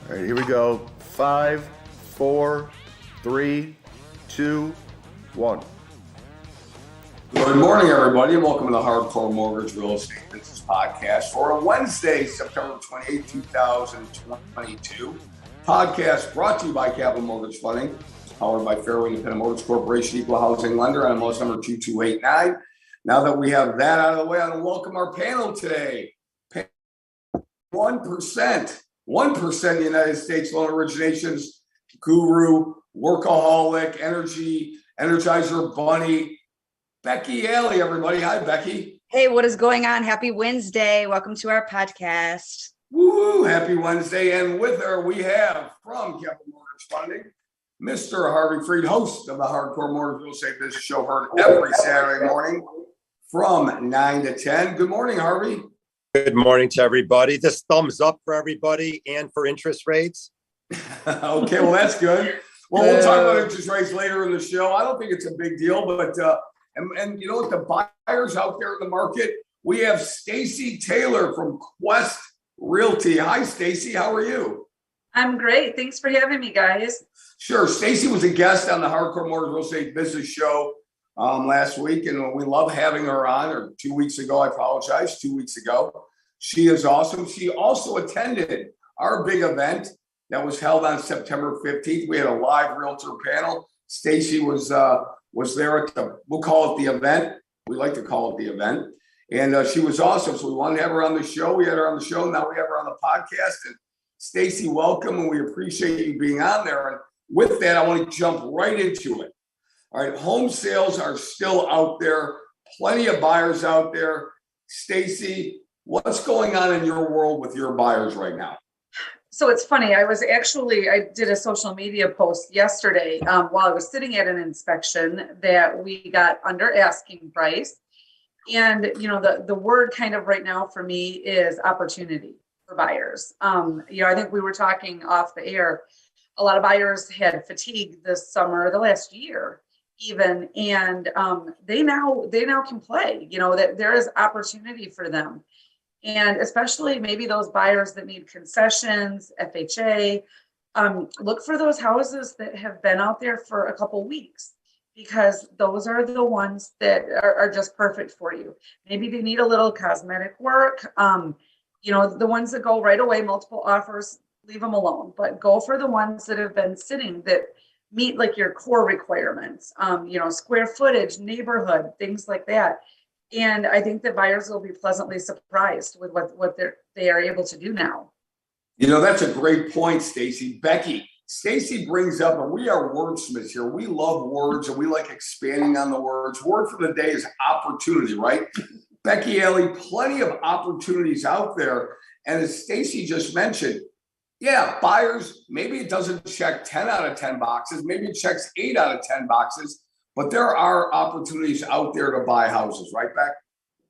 All right, here we go. 5, 4, 3, 2, 1. Good morning, everybody, and welcome to the Hardcore Mortgage Real Estate Business Podcast for a Wednesday, September 28, 2022. Podcast brought to you by Capital Mortgage Funding, powered by Fairway Independent Mortgage Corporation, Equal Housing Lender, MLS number 2289. Now that we have that out of the way, I want to welcome our panel today. 1% of the United States loan originations guru, workaholic, energizer bunny, Becky Alley, everybody. Hi, Becky. Hey, what is going on? Happy Wednesday. Welcome to our podcast. Woo, happy Wednesday. And with her, we have from Capital Mortgage Funding, Mr. Harvey Freed, host of the Hardcore Mortgage Real Estate Business Show, heard every Saturday morning from 9 to 10. Good morning, Harvey. Good morning to everybody. This thumbs up for everybody and for interest rates. Okay, well, that's good. Well, we'll talk about interest rates later in the show. I don't think it's a big deal, but and you know what, the buyers out there in the market, we have Stacy Taylor from Quest Realty. Hi, Stacy. How are you? I'm great. Thanks for having me, guys. Sure. Stacy was a guest on the Hardcore Mortgage Real Estate Business Show last week, and we love having her on, or 2 weeks ago. I apologize. 2 weeks ago. She is awesome. She also attended our big event that was held on September 15th. We had a live realtor panel. Stacy was there at we'll call it the event. We like to call it the event. And she was awesome. So we wanted to have her on the show. We had her on the show. Now we have her on the podcast. And Stacy, welcome. And we appreciate you being on there. And with that, I want to jump right into it. All right. Home sales are still out there. Plenty of buyers out there. Stacy, what's going on in your world with your buyers right now? So it's funny. I did a social media post yesterday while I was sitting at an inspection that we got under asking price. And, you know, the word kind of right now for me is opportunity for buyers. I think we were talking off the air. A lot of buyers had fatigue this summer, the last year even, and they now can play, that there is opportunity for them. And especially maybe those buyers that need concessions, FHA, look for those houses that have been out there for a couple weeks, because those are the ones that are just perfect for you. Maybe they need a little cosmetic work. The ones that go right away, multiple offers, leave them alone. But go for the ones that have been sitting that meet like your core requirements, square footage, neighborhood, things like that. And I think that buyers will be pleasantly surprised with what they are able to do now. That's a great point, Stacy. Becky, Stacy brings up, and we are wordsmiths here. We love words, and we like expanding on the words. Word for the day is opportunity, right? Becky Alley, plenty of opportunities out there. And as Stacy just mentioned, yeah, buyers, maybe it doesn't check 10 out of 10 boxes. Maybe it checks 8 out of 10 boxes. But there are opportunities out there to buy houses, right, Beck?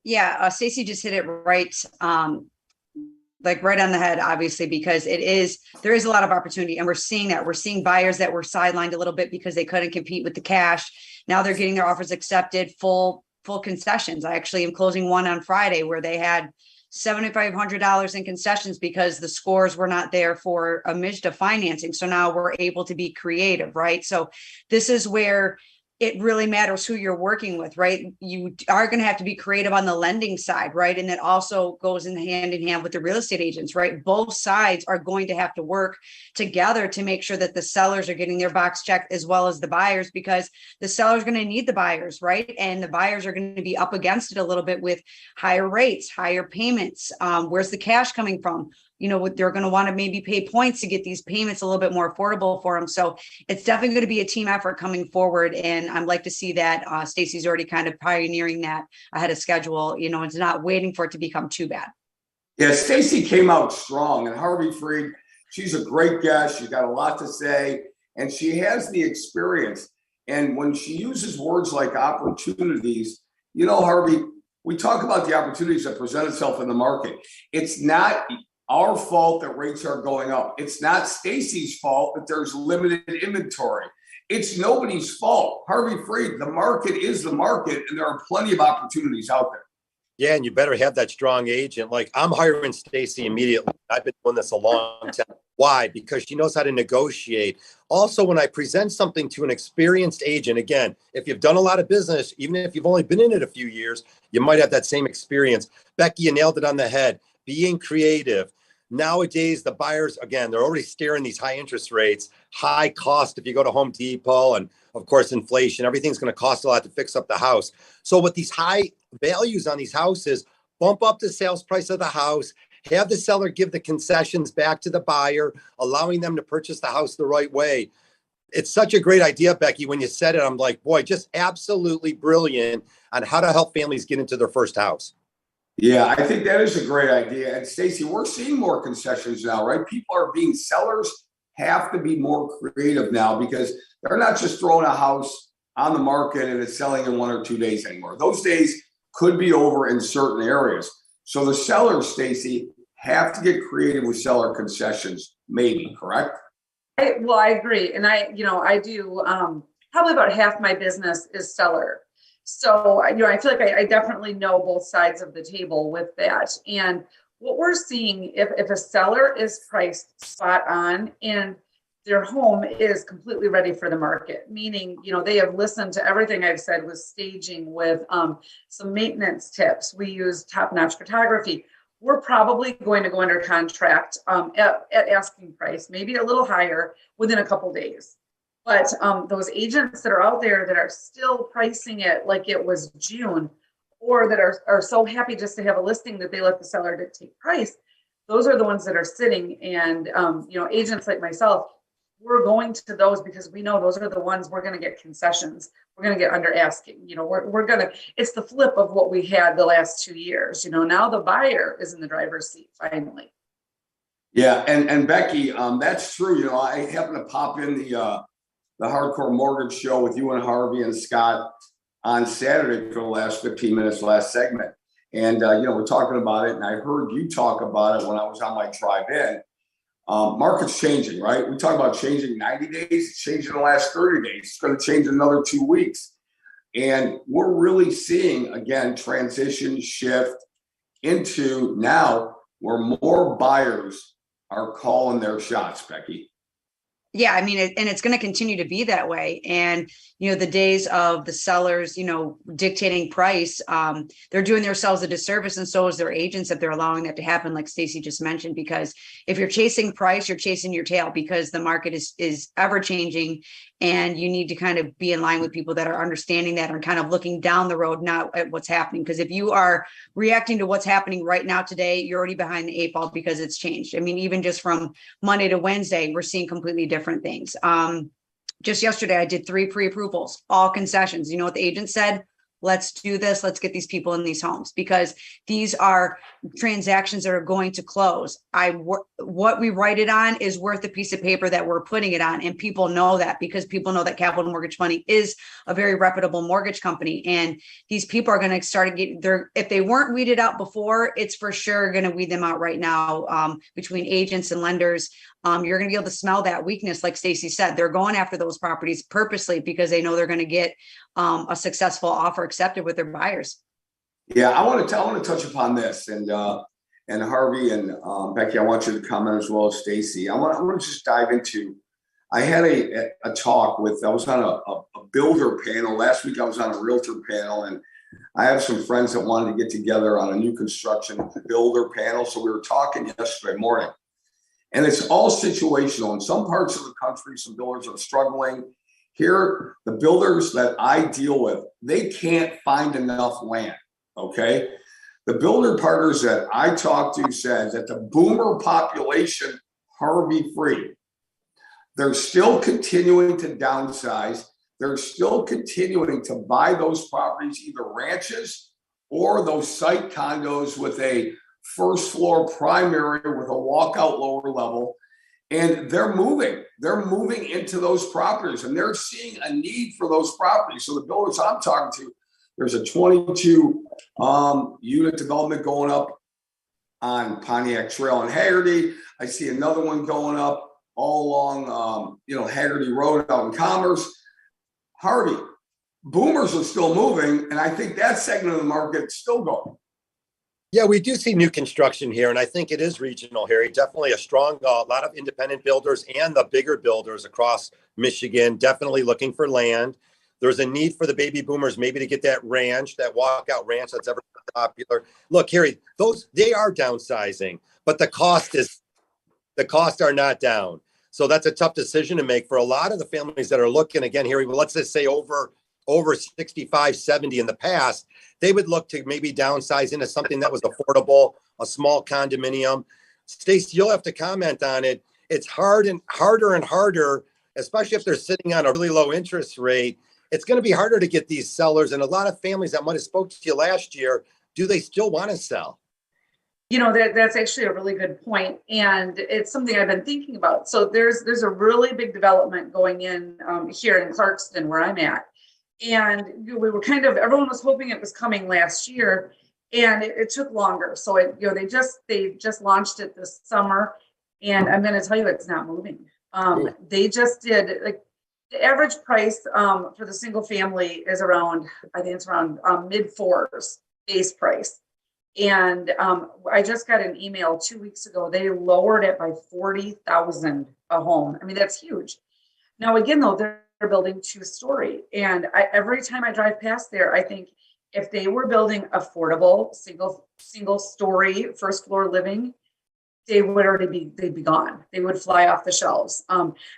Yeah, Stacy just hit it right, right on the head, obviously, because there is a lot of opportunity, and we're seeing that. We're seeing buyers that were sidelined a little bit because they couldn't compete with the cash. Now they're getting their offers accepted, full concessions. I actually am closing one on Friday where they had $7,500 in concessions because the scores were not there for a MIJDA financing. So now we're able to be creative, right? So this is where it really matters who you're working with, right? You are going to have to be creative on the lending side, right? And that also goes in hand with the real estate agents, right? Both sides are going to have to work together to make sure that the sellers are getting their box checked as well as the buyers, because the sellers are going to need the buyers, right? And the buyers are going to be up against it a little bit with higher rates, higher payments. Where's the cash coming from? They're going to want to maybe pay points to get these payments a little bit more affordable for them. So it's definitely going to be a team effort coming forward. And I'd like to see that Stacy's already kind of pioneering that ahead of schedule, it's not waiting for it to become too bad. Yeah, Stacy came out strong, and Harvey Freed, she's a great guest. She's got a lot to say, and she has the experience. And when she uses words like opportunities, Harvey, we talk about the opportunities that present itself in the market. It's not our fault that rates are going up. It's not Stacy's fault that there's limited inventory. It's nobody's fault. Harvey Freed, the market is the market, and there are plenty of opportunities out there. Yeah, and you better have that strong agent. Like, I'm hiring Stacy immediately. I've been doing this a long time. Why? Because she knows how to negotiate. Also, when I present something to an experienced agent, again, if you've done a lot of business, even if you've only been in it a few years, you might have that same experience. Becky, you nailed it on the head. Being creative. Nowadays, the buyers, again, they're already staring these high interest rates, high cost. If you go to Home Depot, and of course, inflation, everything's going to cost a lot to fix up the house. So with these high values on these houses, bump up the sales price of the house, have the seller give the concessions back to the buyer, allowing them to purchase the house the right way. It's such a great idea, Becky. When you said it, I'm like, boy, just absolutely brilliant on how to help families get into their first house. Yeah, I think that is a great idea. And Stacy, we're seeing more concessions now, right? Sellers have to be more creative now because they're not just throwing a house on the market and it's selling in 1 or 2 days anymore. Those days could be over in certain areas. So the sellers, Stacy, have to get creative with seller concessions, maybe, correct? I agree. And I do, probably about half my business is seller. So, I feel like I definitely know both sides of the table with that. And what we're seeing, if a seller is priced spot on and their home is completely ready for the market, meaning, they have listened to everything I've said with staging, with some maintenance tips. We use top-notch photography. We're probably going to go under contract at asking price, maybe a little higher within a couple days. But those agents that are out there that are still pricing it like it was June, or that are so happy just to have a listing that they let the seller dictate price, those are the ones that are sitting. And agents like myself, we're going to those because we know those are the ones we're going to get concessions. We're going to get under asking. We're going to. It's the flip of what we had the last 2 years. Now the buyer is in the driver's seat finally. Yeah, and Becky, that's true. I happened to pop in the Hardcore Mortgage Show with you and Harvey and Scott on Saturday for the last 15 minutes, last segment. And, we're talking about it. And I heard you talk about it when I was on my drive in. Market's changing, right? We talk about changing 90 days. It's changing in the last 30 days. It's going to change another 2 weeks. And we're really seeing, again, transition shift into now where more buyers are calling their shots, Becky. Yeah, I mean, and it's going to continue to be that way. And, the days of the sellers, dictating price, they're doing themselves a disservice. And so is their agents if they're allowing that to happen, like Stacy just mentioned, because if you're chasing price, you're chasing your tail because the market is ever changing. And you need to kind of be in line with people that are understanding that and kind of looking down the road, not at what's happening. Because if you are reacting to what's happening right now today, you're already behind the 8 ball because it's changed. I mean, even just from Monday to Wednesday, we're seeing completely different things. Just yesterday, I did 3 pre-approvals, all concessions. You know what the agent said? Let's do this. Let's get these people in these homes because these are transactions that are going to close. What we write it on is worth the piece of paper that we're putting it on. And people know that because people know that Capital Mortgage Funding is a very reputable mortgage company. And these people are going to start to get if they weren't weeded out before, it's for sure going to weed them out right now between agents and lenders. You're going to be able to smell that weakness. Like Stacy said, they're going after those properties purposely because they know they're going to get a successful offer accepted with their buyers. Yeah, I want to touch upon this, and Harvey and Becky, I want you to comment as well as Stacy. I want to just dive into. I had a talk with. I was on a builder panel last week. I was on a realtor panel, and I have some friends that wanted to get together on a new construction builder panel. So we were talking yesterday morning, and it's all situational. In some parts of the country, some builders are struggling. Here, the builders that I deal with, they can't find enough land, okay? The builder partners that I talked to said that the boomer population, Harvey free, they're still continuing to downsize. They're still continuing to buy those properties, either ranches or those site condos with a first floor primary with a walkout lower level. And they're moving into those properties and they're seeing a need for those properties. So the builders I'm talking to, there's a 22 unit development going up on Pontiac Trail in Haggerty. I see another one going up all along, Haggerty Road out in Commerce. Harvey, boomers are still moving. And I think that segment of the market is still going. Yeah, we do see new construction here, and I think it is regional, Harry. Definitely a strong, lot of independent builders and the bigger builders across Michigan, definitely looking for land. There's a need for the baby boomers maybe to get that ranch, that walkout ranch that's ever popular. Look, Harry, they are downsizing, but the costs are not down. So that's a tough decision to make for a lot of the families that are looking. Again, Harry, well, let's just say over 65, 70 in the past, they would look to maybe downsize into something that was affordable, a small condominium. Stacey, you'll have to comment on it. It's harder and harder, especially if they're sitting on a really low interest rate. It's going to be harder to get these sellers. And a lot of families that might have spoke to you last year, do they still want to sell? That's actually a really good point, and it's something I've been thinking about. So there's a really big development going in here in Clarkston, where I'm at, and we were everyone was hoping it was coming last year, and it took longer. So they just launched it this summer, and I'm going to tell you it's not moving. They just did, like, the average price for the single family is around, I think it's around mid fours base price. And I just got an email 2 weeks ago. They lowered it by $40,000 a home. I mean, that's huge. Now, again, though, they're building 2-story. And every time I drive past there, I think if they were building affordable single story first floor living, they'd be gone. They would fly off the shelves.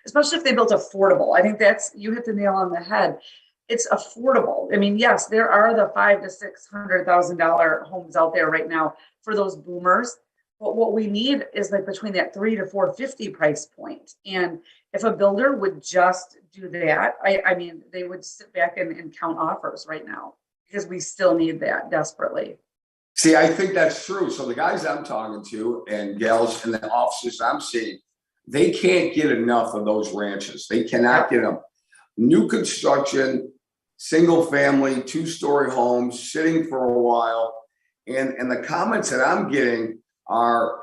Especially if they built affordable. I think you hit the nail on the head. It's affordable. I mean, yes, there are the $500,000 to $600,000 homes out there right now for those boomers. But what we need is like between that $300,000 to $450,000 price point. And if a builder would just do that, I mean, they would sit back and count offers right now, because we still need that desperately. See, I think that's true. So the guys I'm talking to and gals in the offices I'm seeing, they can't get enough of those ranches. They cannot get them. New construction, single family, 2-story homes sitting for a while. And the comments that I'm getting are,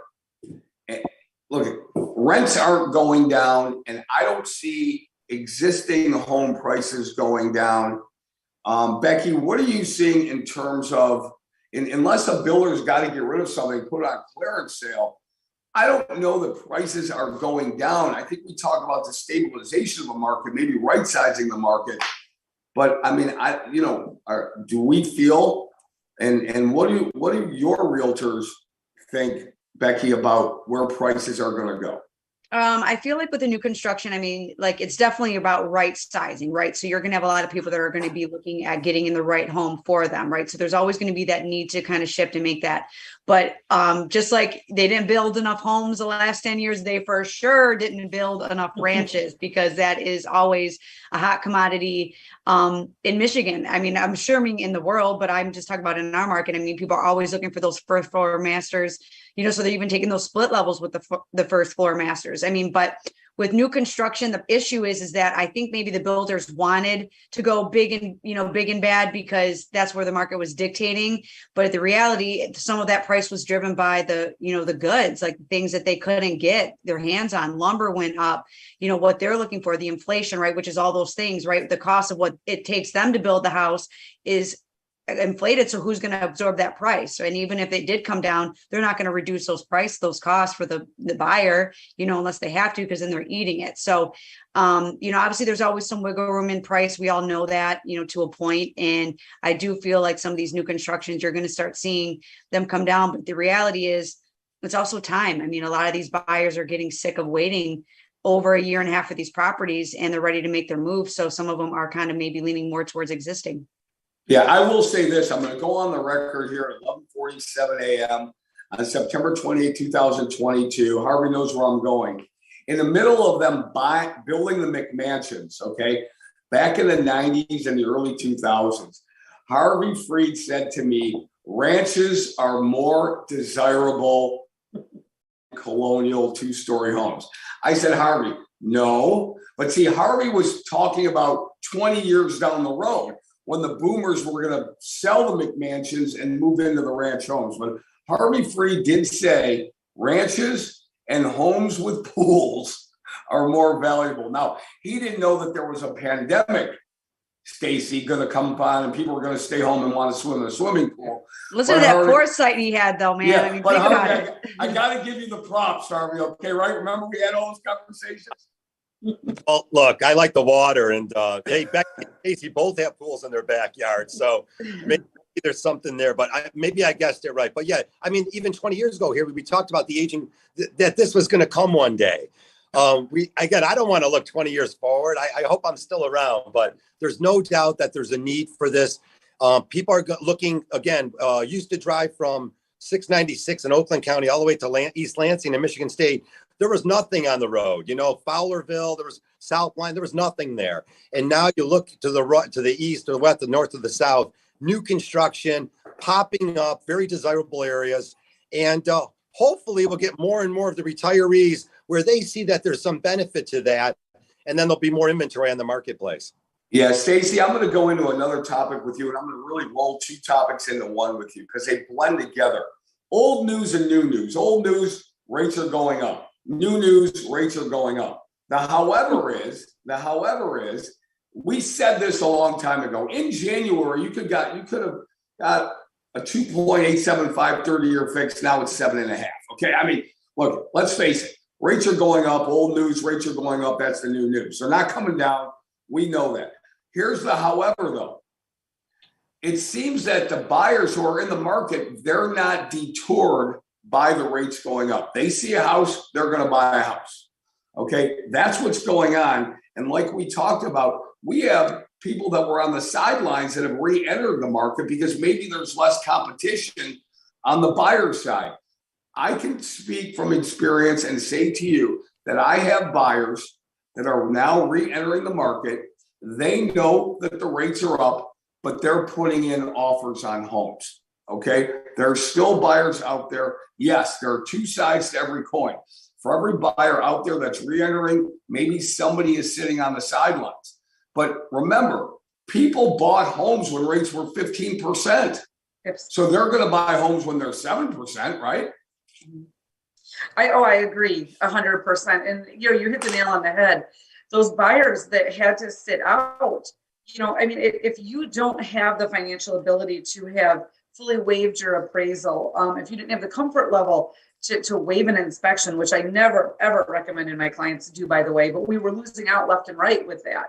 look, rents aren't going down, and I don't see existing home prices going down. Becky, what are you seeing in terms of, unless a builder's got to get rid of something, put it on clearance sale, I don't know that prices are going down. I think we talk about the stabilization of the market, maybe right-sizing the market. But I mean, do we feel, and what do your realtors think, Becky, about where prices are going to go? I feel like with the new construction, I mean, like, it's definitely about right sizing, right? So you're going to have a lot of people that are going to be looking at getting in the right home for them, right? So there's always going to be that need to kind of shift and make that. But just like they didn't build enough homes the last 10 years, they for sure didn't build enough ranches, because that is always a hot commodity in Michigan. I mean, I'm sure in the world, but I'm just talking about in our market. I mean, people are always looking for those first floor masters, so they're even taking those split levels with the first floor masters. I mean, but with new construction, the issue is that I think maybe the builders wanted to go big and bad, because that's where the market was dictating. But the reality, some of that price was driven by the goods, like things that they couldn't get their hands on. Lumber went up, what they're looking for, the inflation, right? Which is all those things, right? The cost of what it takes them to build the house is inflated. So who's going to absorb that price? And even if it did come down, they're not going to reduce those costs for the buyer, unless they have to, because then they're eating it. So, obviously there's always some wiggle room in price. We all know that, to a point. And I do feel like some of these new constructions, you're going to start seeing them come down. But the reality is it's also time. I mean, a lot of these buyers are getting sick of waiting over a year and a half for these properties, and they're ready to make their move. So some of them are kind of maybe leaning more towards existing. Yeah, I will say this. I'm going to go on the record here at 11:47 a.m. on September 28, 2022. Harvey knows where I'm going. In the middle of them building the McMansions, okay, back in the 90s and the early 2000s, Harvey Freed said to me, ranches are more desirable than colonial 2-story homes. I said, Harvey, no. But see, Harvey was talking about 20 years down the road, when the boomers were going to sell the McMansions and move into the ranch homes. But Harvey Freed did say ranches and homes with pools are more valuable. Now, he didn't know that there was a pandemic Stacy, going to come upon, and people are going to stay home and want to swim in a swimming pool. Listen But to that Harvey- foresight he had, though, man. I mean, but think about Harvey, it. I got to give you the props, Harvey. Okay, right? Remember we had all those conversations. Well, look, I like the water, and hey, Becky and Casey both have pools in their backyard, so maybe there's something there. But maybe I guessed it right. But yeah, I mean, even 20 years ago here, we talked about the aging that this was going to come one day. I don't want to look 20 years forward. I hope I'm still around, but there's no doubt that there's a need for this. People are looking again. Used to drive from 696 in Oakland County all the way to East Lansing in Michigan State. There was nothing on the road, Fowlerville, there was South Line, there was nothing there. And now you look to the right, to the east, to the west, the north, to the south, new construction popping up, very desirable areas. And hopefully we'll get more and more of the retirees where they see that there's some benefit to that. And then there'll be more inventory on the marketplace. Yeah, Stacy, I'm going to go into another topic with you, and I'm going to really roll two topics into one with you because they blend together. Old news and new news. Old news, rates are going up. New news, rates are going up. The however is, we said this a long time ago. In January, you could have got a 2.875 30-year fix. Now it's 7.5. Okay, I mean, look, let's face it. Rates are going up. Old news, rates are going up. That's the new news. They're not coming down. We know that. Here's the however, though. It seems that the buyers who are in the market, they're not detoured by the rates going up. They see a house, they're going to buy a house. Okay, that's what's going on. And like we talked about, we have people that were on the sidelines that have re-entered the market because maybe there's less competition on the buyer side. I can speak from experience and say to you that I have buyers that are now re-entering the market. They know that the rates are up, but they're putting in offers on homes. Okay, there are still buyers out there. Yes, there are two sides to every coin. For every buyer out there that's re-entering, maybe somebody is sitting on the sidelines. But remember, people bought homes when rates were 15%. So they're going to buy homes when they're 7%, right? I agree 100%. And you hit the nail on the head. Those buyers that had to sit out, I mean, if you don't have the financial ability to have fully waived your appraisal, if you didn't have the comfort level to waive an inspection, which I never, ever recommended my clients to do, by the way, but we were losing out left and right with that.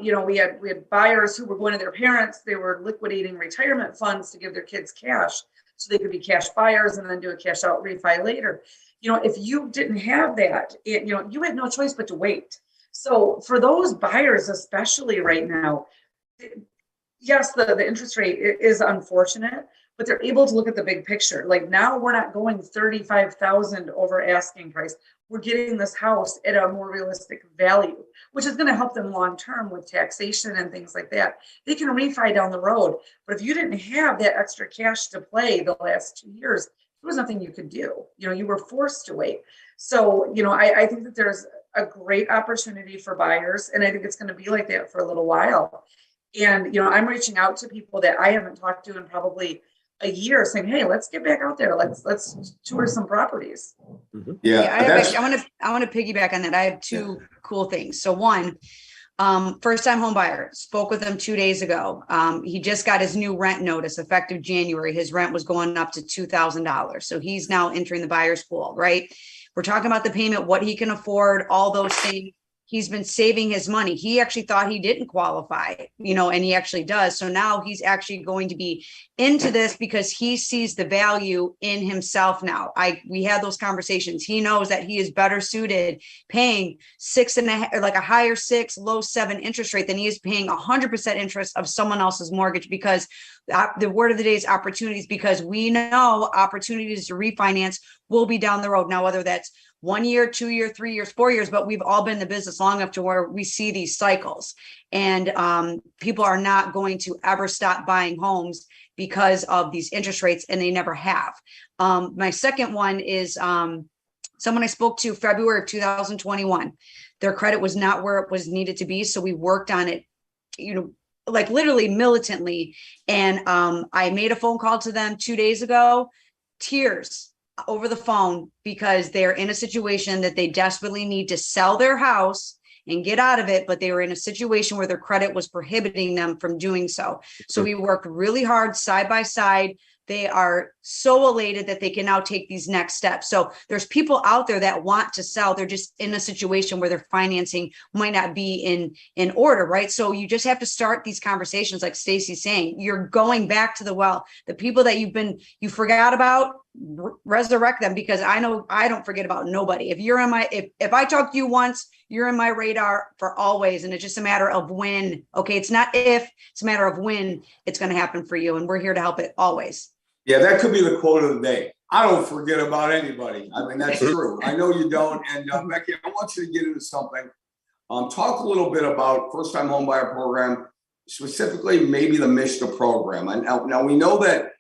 We had buyers who were going to their parents. They were liquidating retirement funds to give their kids cash so they could be cash buyers and then do a cash out refi later. If you didn't have that, you had no choice but to wait. So for those buyers, especially right now, yes, the interest rate is unfortunate, but they're able to look at the big picture. Like now we're not going 35,000 over asking price. We're getting this house at a more realistic value, which is going to help them long-term with taxation and things like that. They can refi down the road, but if you didn't have that extra cash to play the last 2 years, there was nothing you could do. You were forced to wait. So, I think that there's a great opportunity for buyers, and I think it's going to be like that for a little while. And, I'm reaching out to people that I haven't talked to in probably a year saying, hey, let's get back out there. Let's tour some properties. Mm-hmm. I want to piggyback on that. I have two cool things. So one, first time home buyer, spoke with him 2 days ago. He just got his new rent notice effective January. His rent was going up to $2,000. So he's now entering the buyer's pool, right? We're talking about the payment, what he can afford, all those things. He's been saving his money. He actually thought he didn't qualify, and he actually does. So now he's actually going to be into this because he sees the value in himself now. We had those conversations. He knows that he is better suited paying 6.5, like a higher 6, low 7 interest rate than he is paying 100% interest of someone else's mortgage, because the word of the day is opportunities, because we know opportunities to refinance will be down the road. Now, whether that's 1 year, 2 year, 3 years, 4 years, but we've all been in the business long enough to where we see these cycles, and people are not going to ever stop buying homes because of these interest rates, and they never have. My second one is someone I spoke to February of 2021. Their credit was not where it was needed to be. So we worked on it, like literally militantly. And I made a phone call to them 2 days ago, tears over the phone, because they're in a situation that they desperately need to sell their house and get out of it, but they were in a situation where their credit was prohibiting them from doing so. So we worked really hard side by side. They are so elated that they can now take these next steps. So there's people out there that want to sell. They're just in a situation where their financing might not be in order, right? So you just have to start these conversations, like Stacy's saying. You're going back to the well. The people that you forgot about, resurrect them, because I know I don't forget about nobody. If you're in my, if I talk to you once, you're in my radar for always. And it's just a matter of when. Okay, it's not if, it's a matter of when it's going to happen for you. And we're here to help it always. Yeah, that could be the quote of the day. I don't forget about anybody. I mean, that's true. I know you don't. And Becky, I want you to get into something. Talk a little bit about first-time homebuyer program, specifically maybe the MSHDA program. And now we know that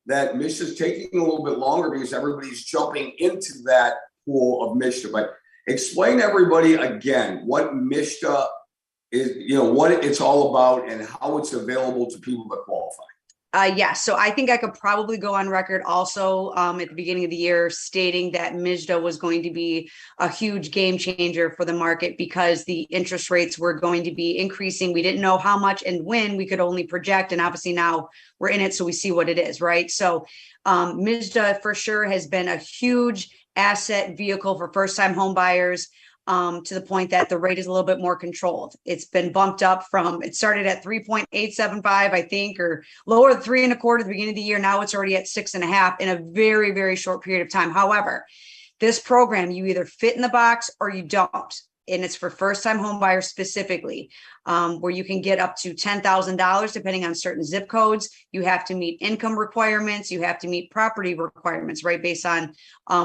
MSHDA is taking a little bit longer because everybody's jumping into that pool of MSHDA. But explain to everybody again what MSHDA is, what it's all about and how it's available to people that qualify. Yes. So I think I could probably go on record also at the beginning of the year stating that MSHDA was going to be a huge game changer for the market because the interest rates were going to be increasing. We didn't know how much and when, we could only project. And obviously now we're in it, so we see what it is, right? So MSHDA for sure has been a huge asset vehicle for first-time home buyers. To the point that the rate is a little bit more controlled. It's been bumped up from, it started at 3.875, I think, or lower than 3.25 at the beginning of the year. Now it's already at 6.5 in a very, very short period of time. However, this program, you either fit in the box or you don't. And it's for first-time home buyers specifically, where you can get up to $10,000 depending on certain zip codes. You have to meet income requirements. You have to meet property requirements, right? Based on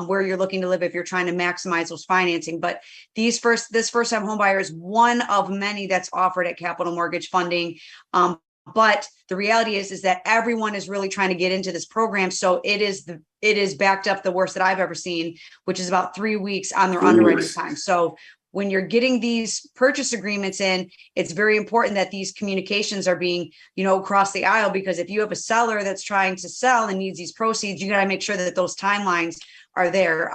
where you're looking to live if you're trying to maximize those financing. But this first-time home buyer is one of many that's offered at Capital Mortgage Funding. But the reality is that everyone is really trying to get into this program. So it is backed up the worst that I've ever seen, which is about 3 weeks on their underwriting time. So when you're getting these purchase agreements in, it's very important that these communications are being, across the aisle, because if you have a seller that's trying to sell and needs these proceeds, you got to make sure that those timelines are there.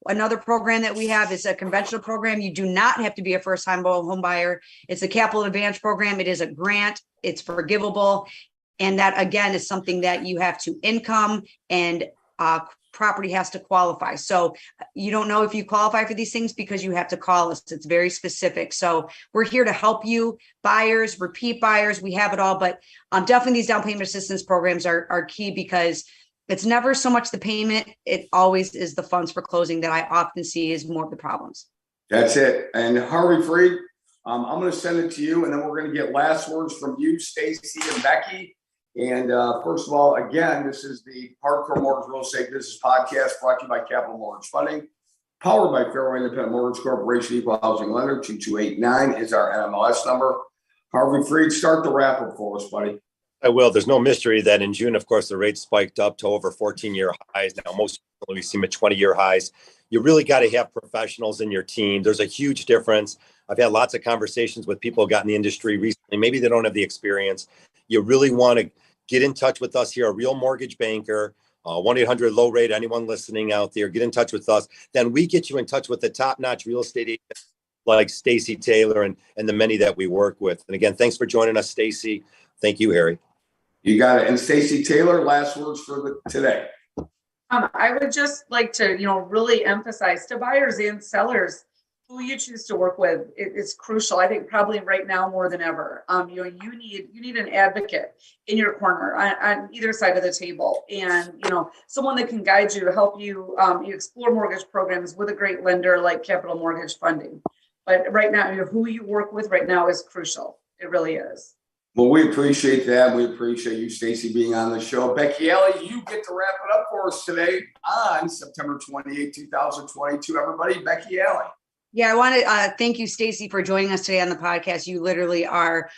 Another program that we have is a conventional program. You do not have to be a first-time home buyer. It's a capital advance program. It is a grant. It's forgivable. And that, again, is something that you have to income and property has to qualify. So you don't know if you qualify for these things because you have to call us. It's very specific. So we're here to help you, buyers, repeat buyers. We have it all, but definitely these down payment assistance programs are key because it's never so much the payment. It always is the funds for closing that I often see is more of the problems. That's it. And Harvey Freed, I'm going to send it to you, and then we're going to get last words from you, Stacy and Becky. And first of all, again, this is the Hardcore Mortgage Real Estate Business Podcast brought to you by Capital Mortgage Funding, powered by Fairway Independent Mortgage Corporation, Equal Housing Lender. 2289 is our NMLS number. Harvey Freed, start the wrap up for us, buddy. I will. There's no mystery that in June, of course, the rates spiked up to over 14-year highs. Now, most we see them at 20-year highs. You really got to have professionals in your team. There's a huge difference. I've had lots of conversations with people who got in the industry recently. Maybe they don't have the experience. You really want to get in touch with us here, a real mortgage banker, 1-800-LOW-RATE, anyone listening out there, get in touch with us. Then we get you in touch with the top-notch real estate agents like Stacy Taylor and the many that we work with. And again, thanks for joining us, Stacy. Thank you, Harry. You got it. And Stacy Taylor, last words for today. I would just like to, really emphasize to buyers and sellers, who you choose to work with is crucial. I think probably right now more than ever. You need an advocate in your corner on either side of the table, and someone that can guide you, help you explore mortgage programs with a great lender like Capital Mortgage Funding. But right now, who you work with right now is crucial. It really is. Well, we appreciate that. We appreciate you, Stacy, being on the show. Becky Alley, you get to wrap it up for us today on September 28, 2022. Everybody, Becky Alley. Yeah, I want to thank you, Stacy, for joining us today on the podcast. You literally are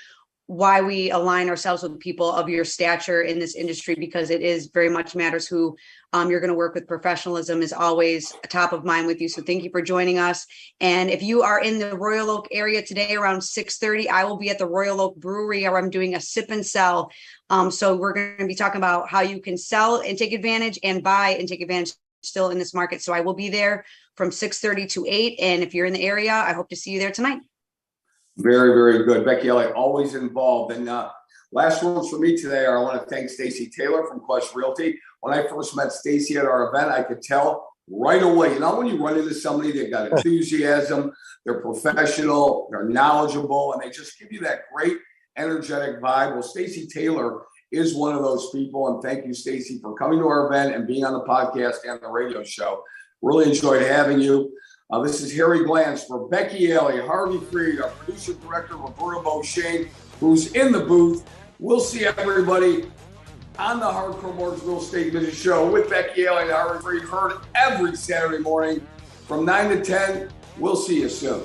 why we align ourselves with people of your stature in this industry, because it is very much matters who you're going to work with. Professionalism is always top of mind with you. So thank you for joining us. And if you are in the Royal Oak area today around 6:30, I will be at the Royal Oak Brewery, where I'm doing a sip and sell. So we're going to be talking about how you can sell and take advantage and buy and take advantage still in this market. So I will be there from 6:30 to 8. And if you're in the area, I hope to see you there tonight. Very, very good. Becky Elliott, always involved. And last words for me today are I want to thank Stacy Taylor from Quest Realty. When I first met Stacy at our event, I could tell right away, when you run into somebody, they've got enthusiasm, they're professional, they're knowledgeable, and they just give you that great energetic vibe. Well, Stacy Taylor is one of those people. And thank you, Stacy, for coming to our event and being on the podcast and the radio show. Really enjoyed having you. This is Harry Glantz for Becky Elliott, Harvey Freed, our producer director, Roberto Beauchene, who's in the booth. We'll see everybody on the Hardcore Mortgage Real Estate Business Show with Becky Elliott and Harvey Freed, heard every Saturday morning from 9 to 10. We'll see you soon.